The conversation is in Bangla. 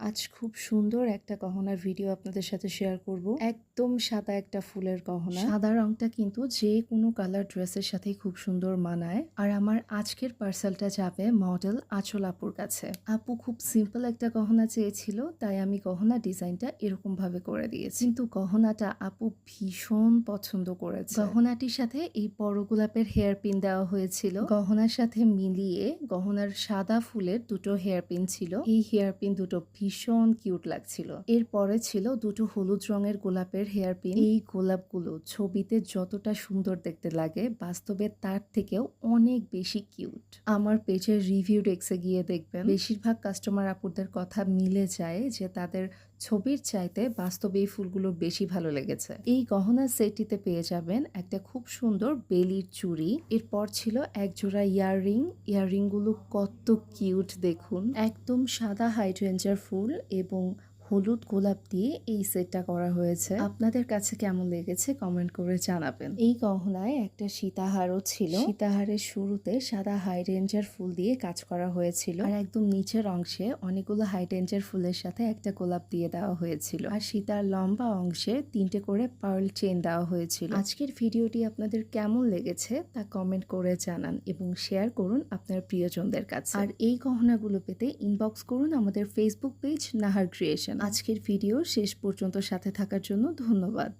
আজ খুব সুন্দর একটা গহনার ভিডিও আপনাদের সাথে শেয়ার করব। একদম সাদা একটা ফুলের গহনা। সাদা রংটা কিন্তু যে কোনো কালার ড্রেসের সাথেই খুব সুন্দর মানায়। আর আমার আজকের পার্সেলটা যাবে মডেল আঁচল আপুর কাছে। আপু খুব সিম্পল একটা গহনা চেয়েছিল, তাই আমি গহনা ডিজাইনটা এরকম ভাবে করে দিয়েছি। কিন্তু গহনাটা আপু ভীষণ পছন্দ করেছে। গহনাটির সাথে এই বড় গোলাপের হেয়ার পিন দেওয়া হয়েছিল। গহনার সাথে মিলিয়ে গহনার সাদা ফুলের দুটো হেয়ার পিন ছিল। এই হেয়ার পিন দুটো ভীষণ কিউট লাগছিল। এরপরে ছিল দুটো হলুদ রঙের গোলাপের হেয়ার পিন। এই গোলাপগুলো ছবিতে যতটা সুন্দর দেখতে লাগে, বাস্তবে তার থেকেও অনেক বেশি কিউট। আমার পেজের রিভিউ ডেস্কে গিয়ে দেখবেন, বেশিরভাগ কাস্টমার আপুদের কথা মিলে যায় যে তাদের ছবির চাইতে বাস্তবে এই ফুলগুলো বেশি ভালো লেগেছে। এই গহনা সেটটিতে পেয়ে যাবেন একটা খুব সুন্দর বেলির চুড়ি। এরপর ছিল এক জোড়া ইয়াররিং গুলো কত কিউট দেখুন। একদম সাদা হাইড্রেঞ্জার ফুল এবং হলুদ গোলাপ দিয়ে এই সেটটা করা হয়েছে। আপনাদের কাছে কেমন লেগেছে কমেন্ট করে জানাবেন। এই গহনায় একটা সীতাহারও ছিল। সীতাহারের শুরুতে সাদা হাইড্রেঞ্জার ফুল দিয়ে কাজ করা হয়েছিল, আর একদম নিচের অংশে অনেকগুলো হাইড্রেঞ্জার ফুলের সাথে একটা গোলাপ দিয়ে দেওয়া হয়েছিল। আর সীতার লম্বা অংশে 3টে করে পার্ল চেইন দেওয়া হয়েছিল। আজকের ভিডিওটি আপনাদের কেমন লেগেছে তা কমেন্ট করে জানান এবং শেয়ার করুন আপনার প্রিয়জনদের কাছে। আর এই গহনাগুলো পেতে ইনবক্স করুন আমাদের ফেসবুক পেজ নাহার ক্রিয়েশন। আজকের ভিডিও শেষ পর্যন্ত সাথে থাকার জন্য ধন্যবাদ।